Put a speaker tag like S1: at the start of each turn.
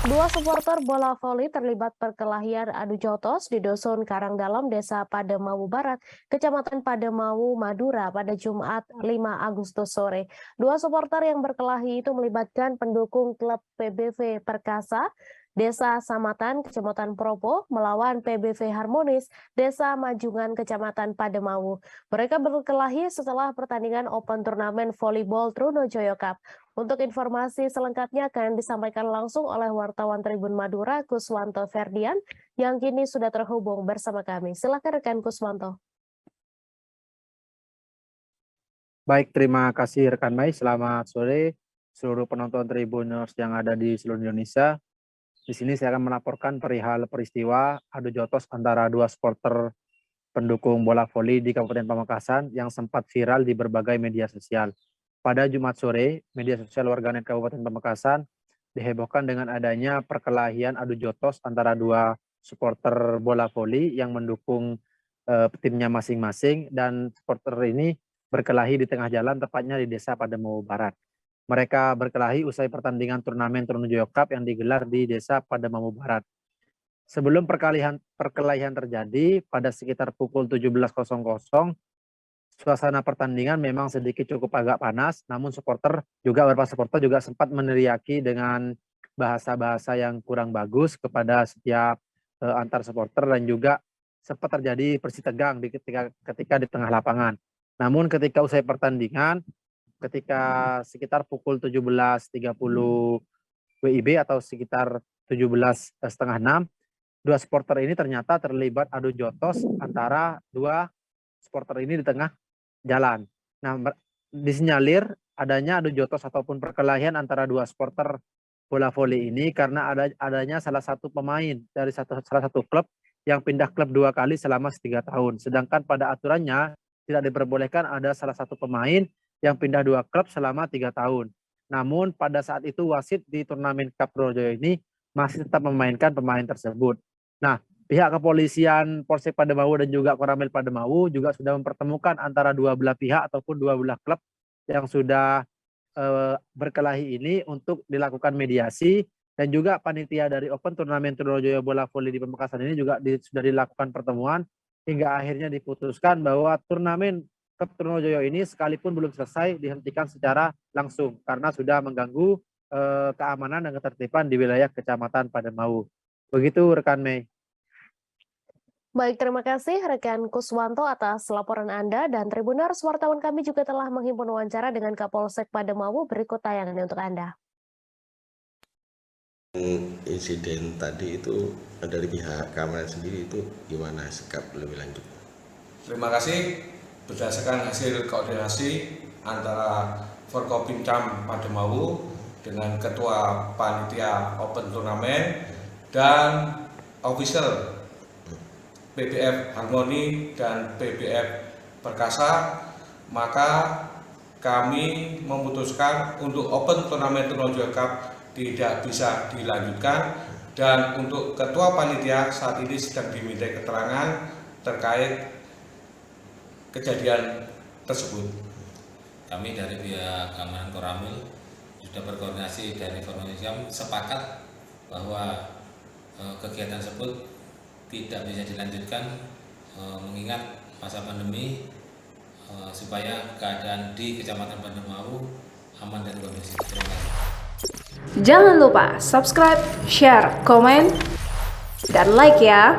S1: Dua supporter bola voli terlibat perkelahian adu jotos di Dusun Karangdalam, Desa Pademawu Barat, Kecamatan Pademawu, Madura pada Jumat 5 Agustus sore. Dua supporter yang berkelahi itu melibatkan pendukung klub PBV Perkasa, Desa Samatan, Kecamatan Propo, melawan PBV Harmonis, Desa Majungan, Kecamatan Pademawu. Mereka berkelahi setelah pertandingan Open Turnamen Volleyball Trunojoyo Cup. Untuk informasi selengkapnya akan disampaikan langsung oleh wartawan Tribun Madura, Kuswanto Ferdian, yang kini sudah terhubung bersama kami. Silakan rekan Kuswanto.
S2: Baik, terima kasih rekan Mai. Selamat sore seluruh penonton Tribuners yang ada di seluruh Indonesia. Di sini saya akan melaporkan perihal peristiwa adu jotos antara dua supporter pendukung bola voli di Kabupaten Pamekasan yang sempat viral di berbagai media sosial. Pada Jumat sore, media sosial warganet Kabupaten Pamekasan dihebohkan dengan adanya perkelahian adu jotos antara dua supporter bola voli yang mendukung timnya masing-masing, dan supporter ini berkelahi di tengah jalan, tepatnya di Desa Pademawu Barat. Mereka berkelahi usai pertandingan turnamen Trunojoyo Cup yang digelar di Desa Pademawu Barat. Sebelum perkelahian terjadi pada sekitar pukul 17.00, suasana pertandingan memang sedikit cukup agak panas, namun beberapa supporter juga sempat meneriaki dengan bahasa-bahasa yang kurang bagus kepada setiap antar supporter, dan juga sempat terjadi bersih tegang ketika di tengah lapangan. Namun ketika usai pertandingan, ketika sekitar pukul 17.30 WIB atau sekitar 17.30, dua supporter ini ternyata terlibat adu jotos antara dua supporter ini di tengah jalan. Nah, disinyalir adanya adu jotos ataupun perkelahian antara dua supporter bola voli ini karena adanya salah satu pemain dari salah satu klub yang pindah klub 2 kali selama 3 tahun. Sedangkan pada aturannya tidak diperbolehkan ada salah satu pemain yang pindah 2 klub selama 3 tahun. Namun pada saat itu wasit di turnamen Cup Trunojoyo ini masih tetap memainkan pemain tersebut. Nah, pihak kepolisian Polsek Pademawu dan juga Koramil Pademawu juga sudah mempertemukan antara dua belah pihak ataupun dua belah klub yang sudah berkelahi ini untuk dilakukan mediasi, dan juga panitia dari Open Turnamen Trunojoyo Bola Voli di Pamekasan ini juga sudah dilakukan pertemuan hingga akhirnya diputuskan bahwa turnamen Cup Trunojoyo ini sekalipun belum selesai dihentikan secara langsung karena sudah mengganggu keamanan dan ketertiban di wilayah Kecamatan Pademawu. Begitu rekan Mei.
S1: Baik, terima kasih rekan Kuswanto atas laporan Anda, dan Tribuners, wartawan kami juga telah menghimpun wawancara dengan Kapolsek Pademawu. Berikut tayangannya untuk Anda.
S3: Insiden tadi itu dari pihak keamanan sendiri itu gimana sikap lebih lanjut?
S4: Terima kasih. Berdasarkan hasil koordinasi antara Forkopimcam Pademawu dengan Ketua Panitia Open Turnamen dan official PBF Harmoni dan PBF Perkasa, maka kami memutuskan untuk Open Turnamen Trunojoyo Cup tidak bisa dilanjutkan, dan untuk Ketua Panitia saat ini sedang dimintai keterangan terkait kejadian tersebut.
S5: Kami dari pihak keamanan Koramil sudah berkoordinasi dan informasi sepakat bahwa kegiatan tersebut tidak bisa dilanjutkan mengingat masa pandemi, supaya keadaan di Kecamatan Pademawu aman dan kondusif. Terima kasih.
S6: Jangan lupa subscribe, share, komen, dan like ya.